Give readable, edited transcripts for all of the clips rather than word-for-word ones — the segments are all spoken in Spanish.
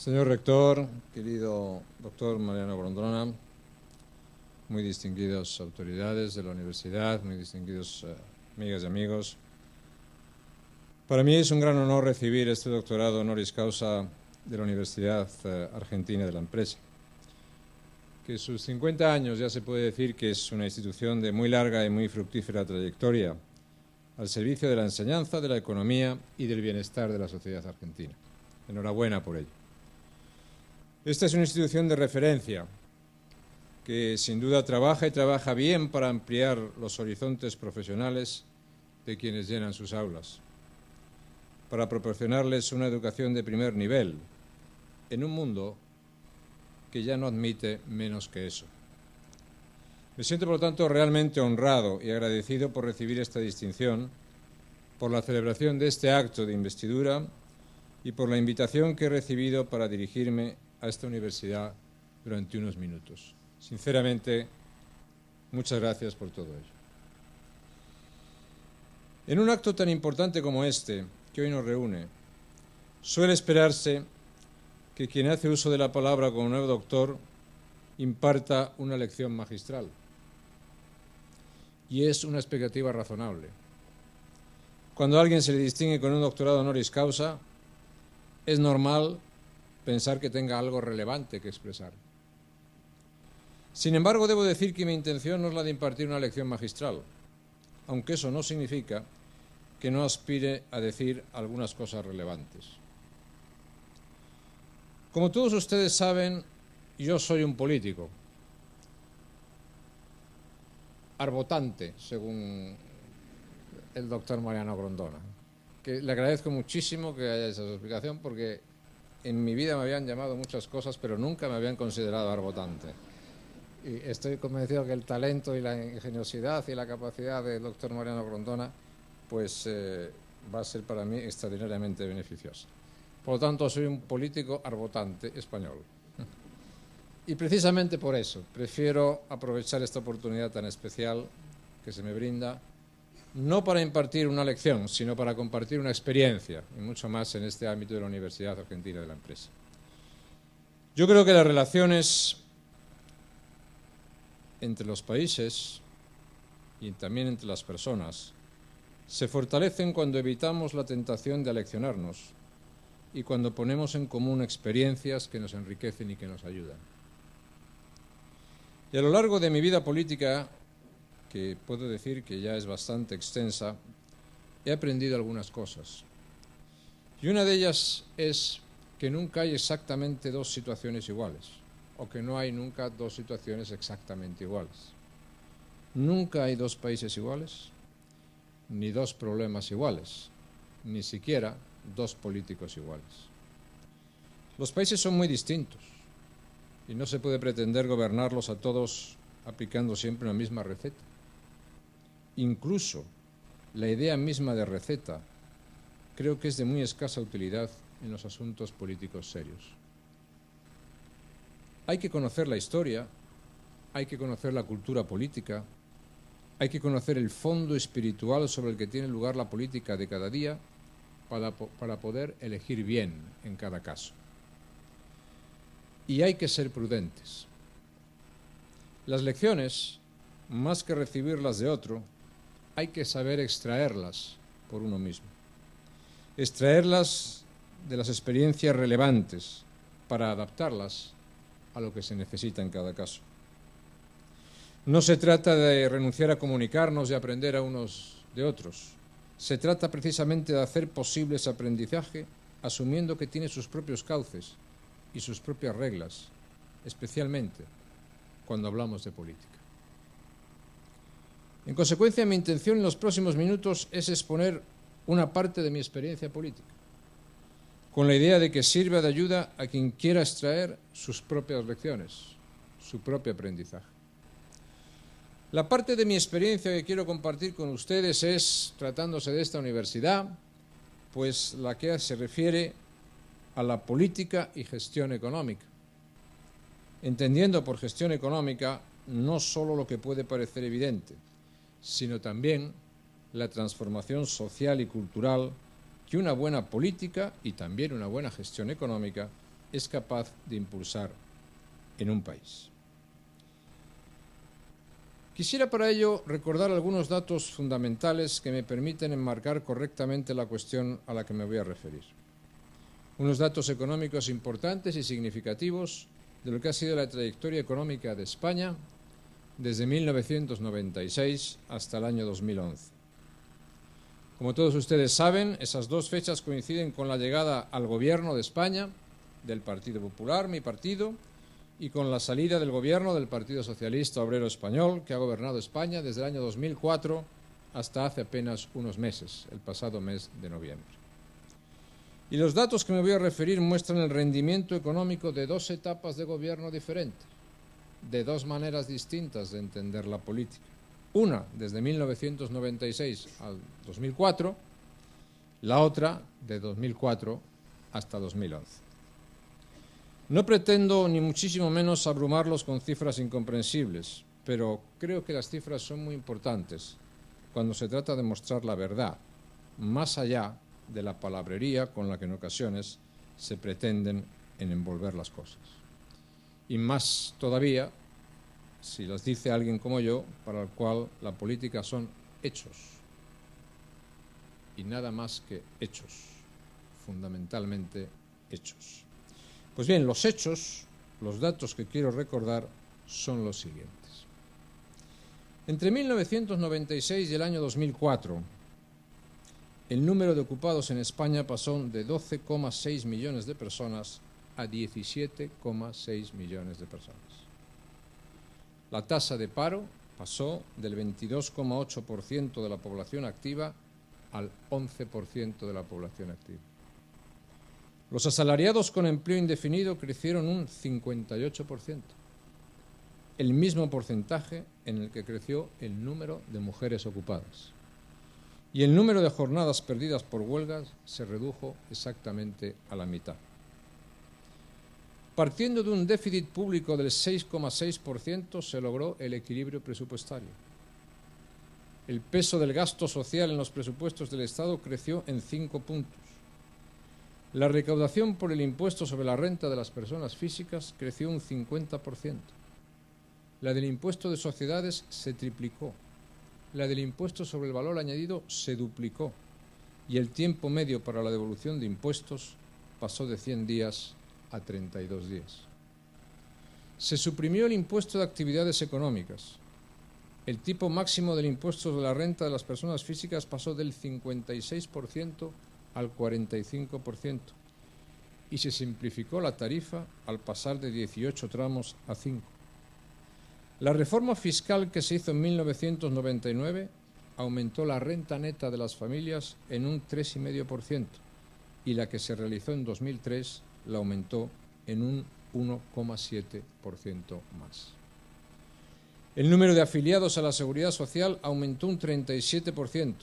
Señor rector, querido doctor Mariano Grondona, muy distinguidas autoridades de la universidad, muy distinguidos amigas y amigos. Para mí es un gran honor recibir este doctorado honoris causa de la Universidad Argentina de la Empresa, que sus 50 años ya se puede decir que es una institución de muy larga y muy fructífera trayectoria al servicio de la enseñanza, de la economía y del bienestar de la sociedad argentina. Enhorabuena por ello. Esta es una institución de referencia que sin duda trabaja y trabaja bien para ampliar los horizontes profesionales de quienes llenan sus aulas, para proporcionarles una educación de primer nivel en un mundo que ya no admite menos que eso. Me siento, por lo tanto, realmente honrado y agradecido por recibir esta distinción, por la celebración de este acto de investidura y por la invitación que he recibido para dirigirme a esta universidad durante unos minutos. Sinceramente, muchas gracias por todo ello. En un acto tan importante como este, que hoy nos reúne, suele esperarse que quien hace uso de la palabra como nuevo doctor imparta una lección magistral. Y es una expectativa razonable. Cuando a alguien se le distingue con un doctorado honoris causa, es normal pensar que tenga algo relevante que expresar. Sin embargo, debo decir que mi intención no es la de impartir una lección magistral, aunque eso no significa que no aspire a decir algunas cosas relevantes. Como todos ustedes saben, yo soy un político, arbotante, según el doctor Mariano Grondona, que le agradezco muchísimo que haya esa explicación porque en mi vida me habían llamado muchas cosas, pero nunca me habían considerado arbotante. Y estoy convencido que el talento y la ingeniosidad y la capacidad del doctor Mariano Grondona pues va a ser para mí extraordinariamente beneficiosa. Por lo tanto, soy un político arbotante español. Y precisamente por eso prefiero aprovechar esta oportunidad tan especial que se me brinda, no para impartir una lección, sino para compartir una experiencia, y mucho más en este ámbito de la Universidad Argentina de la Empresa. Yo creo que las relaciones entre los países y también entre las personas se fortalecen cuando evitamos la tentación de aleccionarnos y cuando ponemos en común experiencias que nos enriquecen y que nos ayudan. Y a lo largo de mi vida política, que puedo decir que ya es bastante extensa, he aprendido algunas cosas. Y una de ellas es que nunca hay exactamente dos situaciones iguales, o que no hay nunca dos situaciones exactamente iguales. Nunca hay dos países iguales, ni dos problemas iguales, ni siquiera dos políticos iguales. Los países son muy distintos y no se puede pretender gobernarlos a todos aplicando siempre una misma receta. Incluso la idea misma de receta creo que es de muy escasa utilidad en los asuntos políticos serios. Hay que conocer la historia, hay que conocer la cultura política, hay que conocer el fondo espiritual sobre el que tiene lugar la política de cada día para poder elegir bien en cada caso. Y hay que ser prudentes. Las lecciones, más que recibirlas de otro, hay que saber extraerlas por uno mismo. Extraerlas de las experiencias relevantes para adaptarlas a lo que se necesita en cada caso. No se trata de renunciar a comunicarnos y aprender a unos de otros. Se trata precisamente de hacer posible ese aprendizaje asumiendo que tiene sus propios cauces y sus propias reglas, especialmente cuando hablamos de política. En consecuencia, mi intención en los próximos minutos es exponer una parte de mi experiencia política, con la idea de que sirva de ayuda a quien quiera extraer sus propias lecciones, su propio aprendizaje. La parte de mi experiencia que quiero compartir con ustedes es, tratándose de esta universidad, pues la que se refiere a la política y gestión económica, entendiendo por gestión económica no solo lo que puede parecer evidente, sino también la transformación social y cultural que una buena política y también una buena gestión económica es capaz de impulsar en un país. Quisiera para ello recordar algunos datos fundamentales que me permiten enmarcar correctamente la cuestión a la que me voy a referir. Unos datos económicos importantes y significativos de lo que ha sido la trayectoria económica de España desde 1996 hasta el año 2011. Como todos ustedes saben, esas dos fechas coinciden con la llegada al gobierno de España del Partido Popular, mi partido, y con la salida del gobierno del Partido Socialista Obrero Español, que ha gobernado España desde el año 2004 hasta hace apenas unos meses, el pasado mes de noviembre. Y los datos que me voy a referir muestran el rendimiento económico de dos etapas de gobierno diferentes, de dos maneras distintas de entender la política. Una desde 1996 al 2004, la otra de 2004 hasta 2011. No pretendo ni muchísimo menos abrumarlos con cifras incomprensibles, pero creo que las cifras son muy importantes cuando se trata de mostrar la verdad, más allá de la palabrería con la que en ocasiones se pretenden envolver las cosas. Y más todavía si las dice alguien como yo, para el cual la política son hechos, y nada más que hechos, fundamentalmente hechos. Pues bien, los hechos, los datos que quiero recordar son los siguientes. Entre 1996 y el año 2004, el número de ocupados en España pasó de 12,6 millones de personas a 17,6 millones de personas. La tasa de paro pasó del 22,8% de la población activa al 11% de la población activa. Los asalariados con empleo indefinido crecieron un 58%, el mismo porcentaje en el que creció el número de mujeres ocupadas. Y el número de jornadas perdidas por huelgas se redujo exactamente a la mitad. Partiendo de un déficit público del 6,6%, se logró el equilibrio presupuestario. El peso del gasto social en los presupuestos del Estado creció en 5 puntos. La recaudación por el impuesto sobre la renta de las personas físicas creció un 50%. La del impuesto de sociedades se triplicó. La del impuesto sobre el valor añadido se duplicó. Y el tiempo medio para la devolución de impuestos pasó de 100 días a 32 días. Se suprimió el impuesto de actividades económicas. El tipo máximo del impuesto de la renta de las personas físicas pasó del 56% al 45% y se simplificó la tarifa al pasar de 18 tramos a 5. La reforma fiscal que se hizo en 1999 aumentó la renta neta de las familias en un 3,5% y la que se realizó en 2003 la aumentó en un 1,7% más. El número de afiliados a la Seguridad Social aumentó un 37%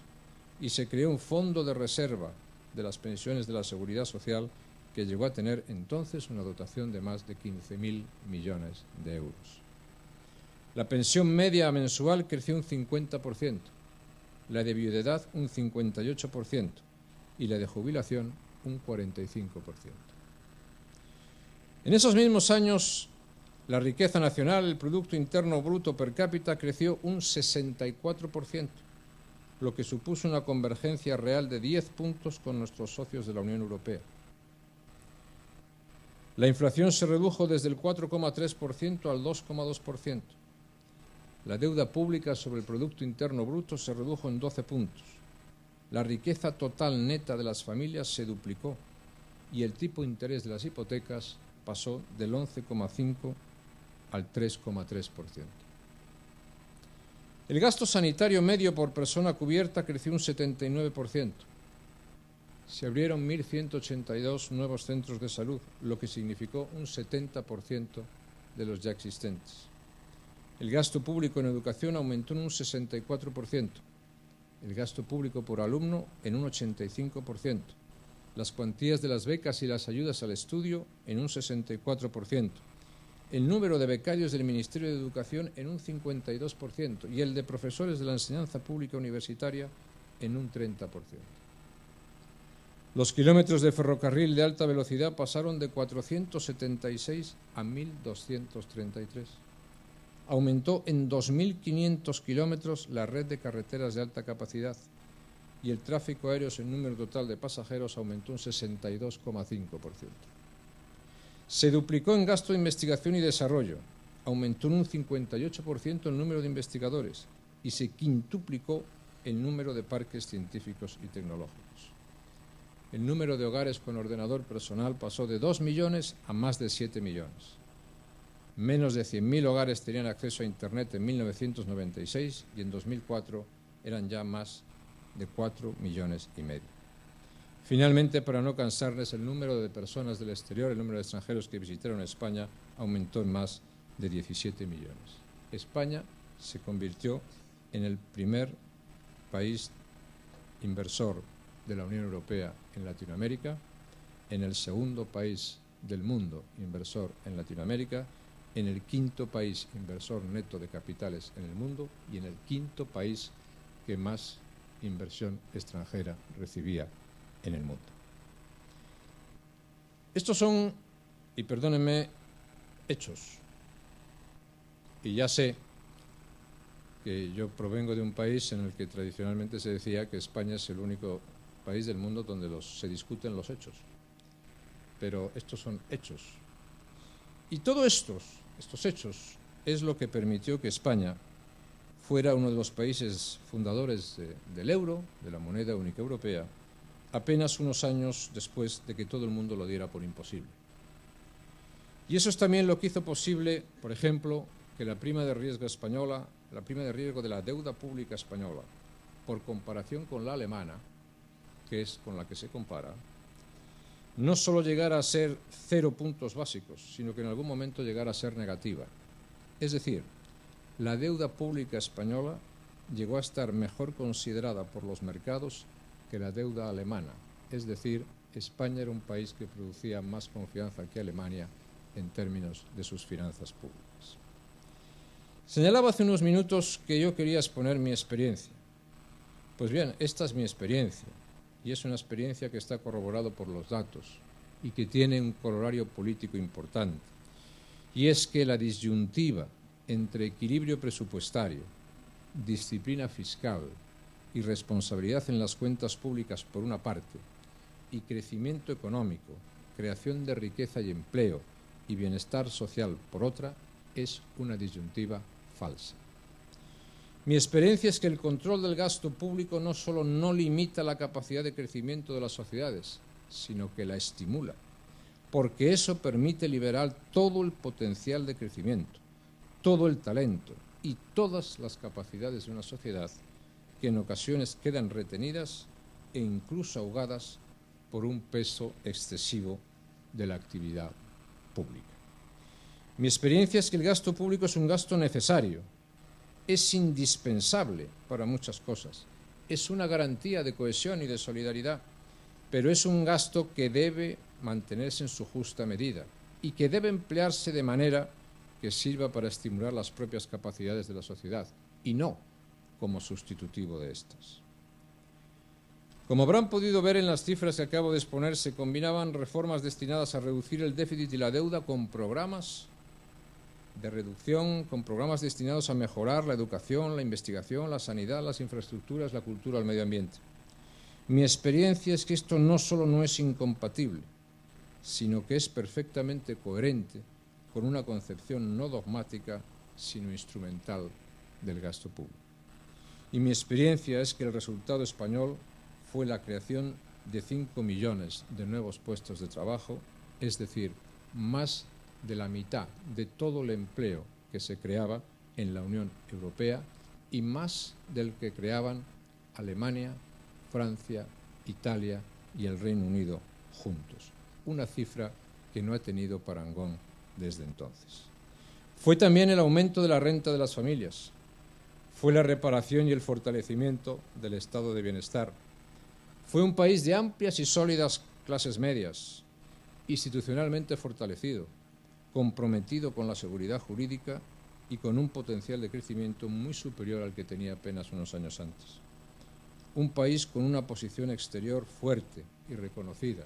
y se creó un fondo de reserva de las pensiones de la Seguridad Social que llegó a tener entonces una dotación de más de 15.000 millones de euros. La pensión media mensual creció un 50%, la de viudedad un 58% y la de jubilación un 45%. En esos mismos años, la riqueza nacional, el Producto Interno Bruto per cápita, creció un 64%, lo que supuso una convergencia real de 10 puntos con nuestros socios de la Unión Europea. La inflación se redujo desde el 4,3% al 2,2%. La deuda pública sobre el Producto Interno Bruto se redujo en 12 puntos. La riqueza total neta de las familias se duplicó y el tipo de interés de las hipotecas pasó del 11,5% al 3,3%. El gasto sanitario medio por persona cubierta creció un 79%. Se abrieron 1.182 nuevos centros de salud, lo que significó un 70% de los ya existentes. El gasto público en educación aumentó en un 64%. El gasto público por alumno en un 85%. Las cuantías de las becas y las ayudas al estudio en un 64%. El número de becarios del Ministerio de Educación en un 52% y el de profesores de la enseñanza pública universitaria en un 30%. Los kilómetros de ferrocarril de alta velocidad pasaron de 476 a 1.233. Aumentó en 2.500 kilómetros la red de carreteras de alta capacidad y el tráfico aéreo en número total de pasajeros aumentó un 62,5%. Se duplicó en gasto de investigación y desarrollo, aumentó en un 58% el número de investigadores y se quintuplicó el número de parques científicos y tecnológicos. El número de hogares con ordenador personal pasó de 2 millones a más de 7 millones. Menos de 100.000 hogares tenían acceso a Internet en 1996 y en 2004 eran ya más de 4,5 millones. Finalmente, para no cansarles, el número de personas del exterior, el número de extranjeros que visitaron España aumentó en más de 17 millones. España se convirtió en el primer país inversor de la Unión Europea en Latinoamérica, en el segundo país del mundo inversor en Latinoamérica, en el quinto país inversor neto de capitales en el mundo y en el quinto país que más inversión extranjera recibía en el mundo. Estos son, y perdónenme, hechos. Y ya sé que yo provengo de un país en el que tradicionalmente se decía que España es el único país del mundo donde se discuten los hechos. Pero estos son hechos. Y todos estos hechos es lo que permitió que España fuera uno de los países fundadores del euro, de la moneda única europea, apenas unos años después de que todo el mundo lo diera por imposible. Y eso es también lo que hizo posible, por ejemplo, que la prima de riesgo española, la prima de riesgo de la deuda pública española, por comparación con la alemana, que es con la que se compara, no solo llegara a ser 0 puntos básicos, sino que en algún momento llegara a ser negativa. Es decir, la deuda pública española llegó a estar mejor considerada por los mercados que la deuda alemana. Es decir, España era un país que producía más confianza que Alemania en términos de sus finanzas públicas. Señalaba hace unos minutos que yo quería exponer mi experiencia. Pues bien, esta es mi experiencia, y es una experiencia que está corroborada por los datos y que tiene un corolario político importante, y es que la disyuntiva entre equilibrio presupuestario, disciplina fiscal y responsabilidad en las cuentas públicas por una parte, y crecimiento económico, creación de riqueza y empleo y bienestar social por otra, es una disyuntiva falsa. Mi experiencia es que el control del gasto público no solo no limita la capacidad de crecimiento de las sociedades, sino que la estimula, porque eso permite liberar todo el potencial de crecimiento, todo el talento y todas las capacidades de una sociedad que en ocasiones quedan retenidas e incluso ahogadas por un peso excesivo de la actividad pública. Mi experiencia es que el gasto público es un gasto necesario, es indispensable para muchas cosas, es una garantía de cohesión y de solidaridad, pero es un gasto que debe mantenerse en su justa medida y que debe emplearse de manera que sirva para estimular las propias capacidades de la sociedad y no como sustitutivo de estas. Como habrán podido ver en las cifras que acabo de exponer, se combinaban reformas destinadas a reducir el déficit y la deuda con programas de reducción, con programas destinados a mejorar la educación, la investigación, la sanidad, las infraestructuras, la cultura, el medio ambiente. Mi experiencia es que esto no solo no es incompatible, sino que es perfectamente coherente con una concepción no dogmática, sino instrumental del gasto público. Y mi experiencia es que el resultado español fue la creación de 5 millones de nuevos puestos de trabajo, es decir, más de la mitad de todo el empleo que se creaba en la Unión Europea y más del que creaban Alemania, Francia, Italia y el Reino Unido juntos. Una cifra que no ha tenido parangón desde entonces. Fue también el aumento de la renta de las familias. Fue la reparación y el fortalecimiento del estado de bienestar. Fue un país de amplias y sólidas clases medias, institucionalmente fortalecido, comprometido con la seguridad jurídica y con un potencial de crecimiento muy superior al que tenía apenas unos años antes. un país con una posición exterior fuerte y reconocida,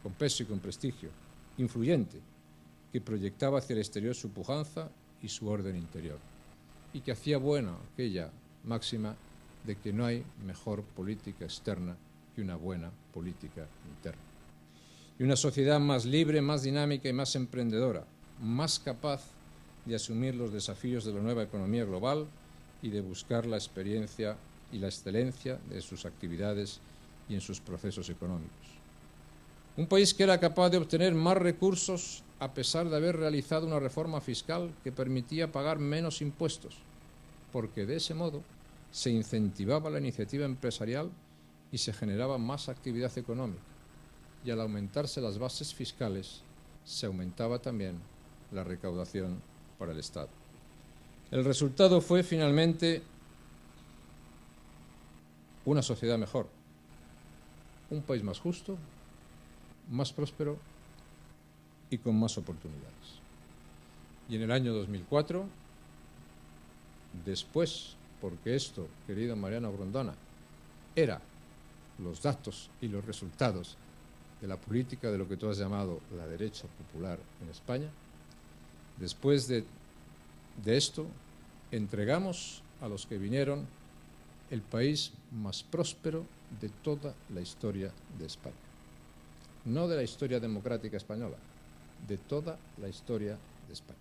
con peso y con prestigio, influyente, que proyectaba hacia el exterior su pujanza y su orden interior, y que hacía buena aquella máxima de que no hay mejor política externa que una buena política interna. Y una sociedad más libre, más dinámica y más emprendedora, más capaz de asumir los desafíos de la nueva economía global y de buscar la experiencia y la excelencia de sus actividades y en sus procesos económicos. Un país que era capaz de obtener más recursos a pesar de haber realizado una reforma fiscal que permitía pagar menos impuestos, porque de ese modo se incentivaba la iniciativa empresarial y se generaba más actividad económica. Y al aumentarse las bases fiscales, se aumentaba también la recaudación para el Estado. El resultado fue finalmente una sociedad mejor, un país más justo, más próspero y con más oportunidades. Y en el año 2004, después, porque esto, querido Mariano Grondona, era los datos y los resultados de la política de lo que tú has llamado la derecha popular en España, después de esto, entregamos a los que vinieron el país más próspero de toda la historia de España. No de la historia democrática española, de toda la historia de España.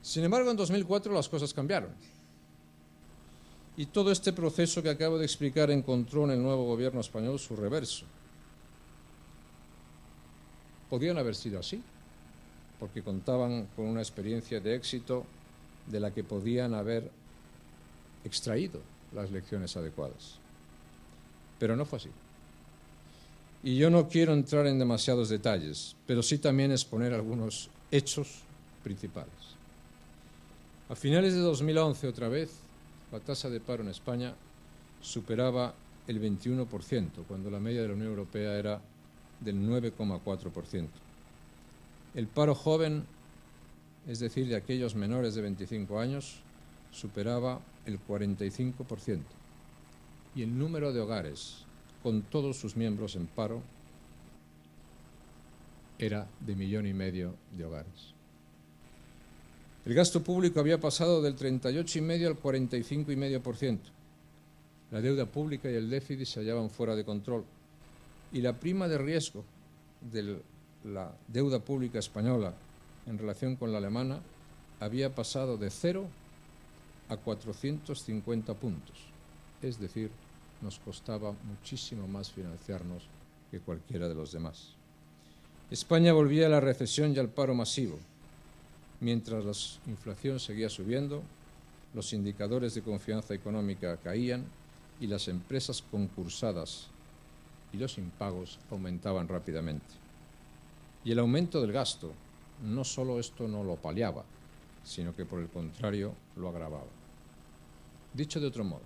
Sin embargo, en 2004 las cosas cambiaron. Y todo este proceso que acabo de explicar encontró en el nuevo gobierno español su reverso. Podían haber sido así, porque contaban con una experiencia de éxito de la que podían haber extraído las lecciones adecuadas. Pero no fue así. Y yo no quiero entrar en demasiados detalles, pero sí también exponer algunos hechos principales. A finales de 2011, otra vez, la tasa de paro en España superaba el 21%, cuando la media de la Unión Europea era del 9,4%. El paro joven, es decir, de aquellos menores de 25 años, superaba el 45%. Y el número de hogares con todos sus miembros en paro era de 1,5 millones de hogares. El gasto público había pasado del 38,5% al 45,5%. La deuda pública y el déficit se hallaban fuera de control. Y la prima de riesgo de la deuda pública española en relación con la alemana había pasado de 0 a 450 puntos. Es decir, nos costaba muchísimo más financiarnos que cualquiera de los demás. España volvía a la recesión y al paro masivo. Mientras la inflación seguía subiendo, los indicadores de confianza económica caían y las empresas concursadas y los impagos aumentaban rápidamente. Y el aumento del gasto, no solo esto no lo paliaba, sino que por el contrario lo agravaba. Dicho de otro modo,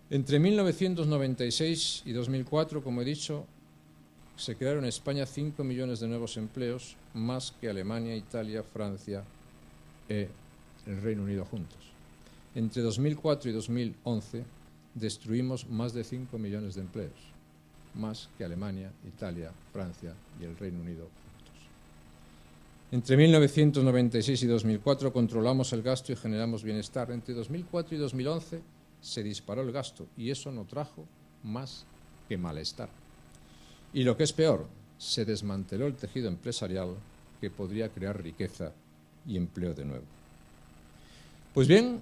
entre 1996 y 2004, como he dicho, se crearon en España 5 millones de nuevos empleos, más que Alemania, Italia, Francia y el Reino Unido juntos. Entre 2004 y 2011 destruimos más de 5 millones de empleos, más que Alemania, Italia, Francia y el Reino Unido juntos. Entre 1996 y 2004 controlamos el gasto y generamos bienestar. Entre 2004 y 2011 se disparó el gasto y eso no trajo más que malestar. Y lo que es peor, se desmanteló el tejido empresarial que podría crear riqueza y empleo de nuevo. Pues bien,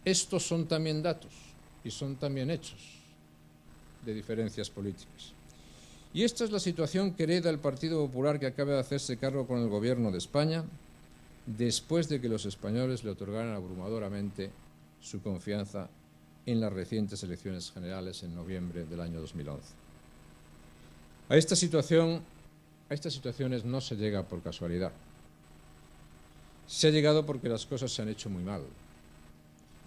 estos son también datos y son también hechos de diferencias políticas. Y esta es la situación que hereda el Partido Popular, que acaba de hacerse cargo con el Gobierno de España después de que los españoles le otorgaran abrumadoramente su confianza en las recientes elecciones generales en noviembre del año 2011. A estas situaciones no se llega por casualidad. Se ha llegado porque las cosas se han hecho muy mal.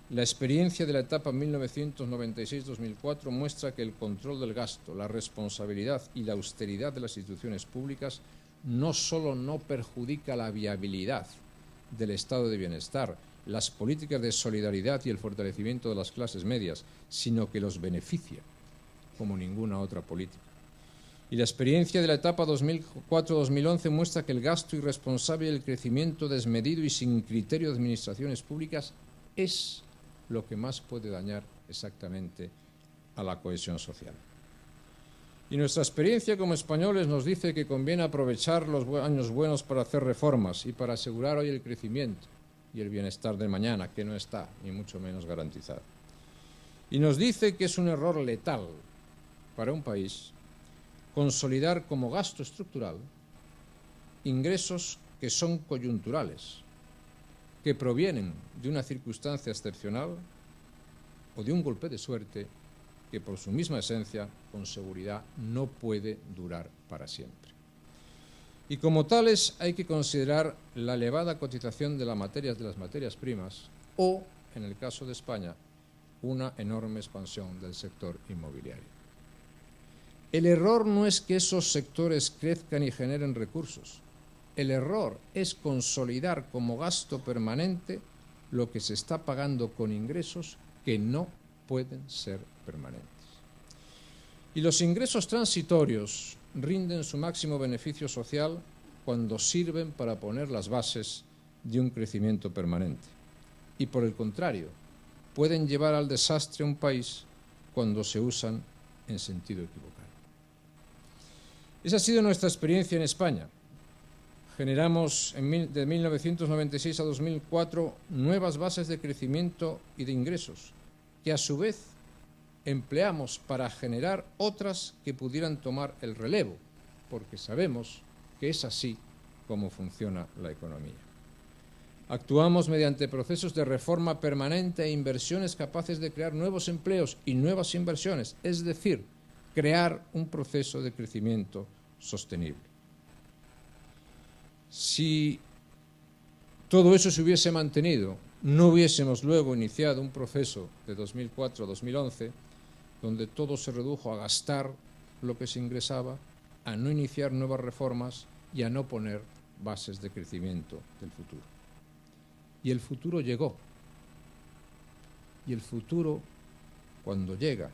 La experiencia de la etapa 1996-2004 muestra que el control del gasto, la responsabilidad y la austeridad de las instituciones públicas no solo no perjudica la viabilidad del estado de bienestar, las políticas de solidaridad y el fortalecimiento de las clases medias, sino que los beneficia, como ninguna otra política. Y la experiencia de la etapa 2004-2011 muestra que el gasto irresponsable y el crecimiento desmedido y sin criterio de administraciones públicas es lo que más puede dañar exactamente a la cohesión social. Y nuestra experiencia como españoles nos dice que conviene aprovechar los años buenos para hacer reformas y para asegurar hoy el crecimiento y el bienestar de mañana, que no está ni mucho menos garantizado. Y nos dice que es un error letal para un país consolidar como gasto estructural ingresos que son coyunturales, que provienen de una circunstancia excepcional o de un golpe de suerte que por su misma esencia, con seguridad, no puede durar para siempre. Y como tales hay que considerar la elevada cotización de las materias primas o, en el caso de España, una enorme expansión del sector inmobiliario. El error no es que esos sectores crezcan y generen recursos. El error es consolidar como gasto permanente lo que se está pagando con ingresos que no pueden ser permanentes. Y los ingresos transitorios rinden su máximo beneficio social cuando sirven para poner las bases de un crecimiento permanente. Y por el contrario, pueden llevar al desastre a un país cuando se usan en sentido equivocado. Esa ha sido nuestra experiencia en España. Generamos de 1996 a 2004 nuevas bases de crecimiento y de ingresos, que a su vez empleamos para generar otras que pudieran tomar el relevo, porque sabemos que es así como funciona la economía. Actuamos mediante procesos de reforma permanente e inversiones capaces de crear nuevos empleos y nuevas inversiones, es decir, crear un proceso de crecimiento sostenible. Si todo eso se hubiese mantenido, no hubiésemos luego iniciado un proceso de 2004 a 2011 donde todo se redujo a gastar lo que se ingresaba, a no iniciar nuevas reformas y a no poner bases de crecimiento del futuro. Y el futuro llegó. Y el futuro, cuando llega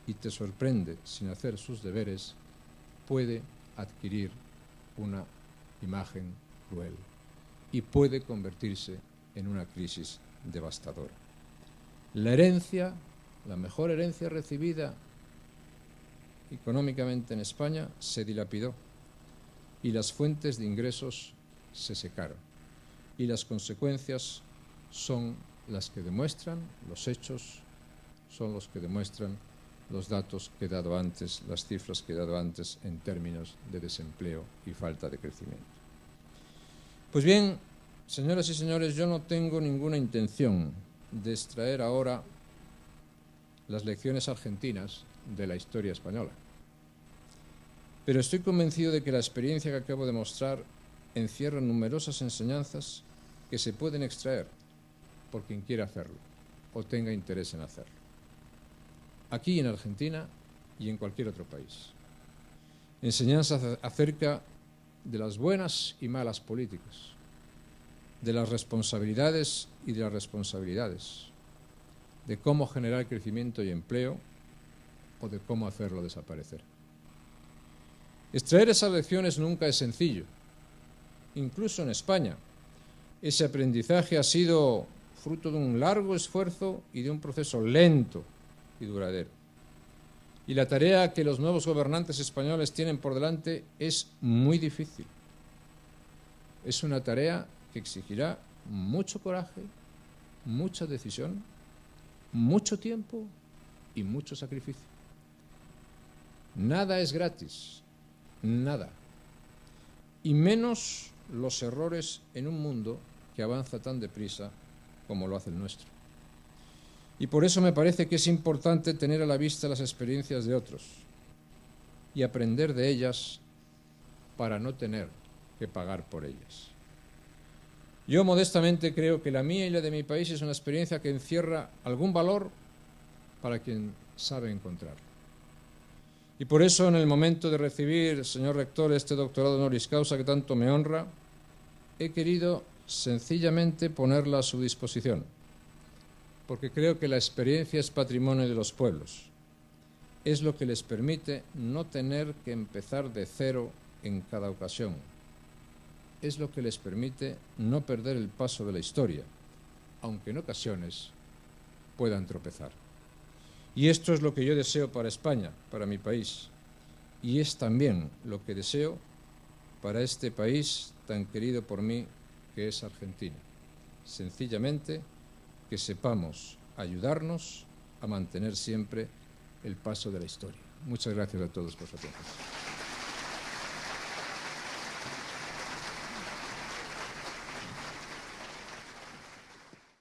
y te sorprende sin hacer sus deberes, puede adquirir una imagen cruel y puede convertirse en una crisis devastadora. La herencia, la mejor herencia recibida económicamente en España, se dilapidó y las fuentes de ingresos se secaron. Y las consecuencias son las que demuestran, los hechos son los que demuestran los datos que he dado antes, las cifras que he dado antes en términos de desempleo y falta de crecimiento. Pues bien, señoras y señores, yo no tengo ninguna intención de extraer ahora las lecciones argentinas de la historia española. Pero estoy convencido de que la experiencia que acabo de mostrar encierra numerosas enseñanzas que se pueden extraer por quien quiera hacerlo o tenga interés en hacerlo. Aquí en Argentina y en cualquier otro país. Enseñanzas acerca de las buenas y malas políticas, de las responsabilidades y de las responsabilidades, de cómo generar crecimiento y empleo o de cómo hacerlo desaparecer. Extraer esas lecciones nunca es sencillo. Incluso en España, ese aprendizaje ha sido fruto de un largo esfuerzo y de un proceso lento y duradero. Y la tarea que los nuevos gobernantes españoles tienen por delante es muy difícil. Es una tarea que exigirá mucho coraje, mucha decisión, mucho tiempo y mucho sacrificio. Nada es gratis, nada. Y menos los errores en un mundo que avanza tan deprisa como lo hace el nuestro. Y por eso me parece que es importante tener a la vista las experiencias de otros y aprender de ellas para no tener que pagar por ellas. Yo modestamente creo que la mía y la de mi país es una experiencia que encierra algún valor para quien sabe encontrarlo. Y por eso, en el momento de recibir, señor rector, este doctorado honoris causa que tanto me honra, he querido sencillamente ponerla a su disposición, porque creo que la experiencia es patrimonio de los pueblos. Es lo que les permite no tener que empezar de cero en cada ocasión. Es lo que les permite no perder el paso de la historia, aunque en ocasiones puedan tropezar. Y esto es lo que yo deseo para España, para mi país. Y es también lo que deseo para este país tan querido por mí, que es Argentina. Sencillamente, que sepamos ayudarnos a mantener siempre el paso de la historia. Muchas gracias a todos por su atención.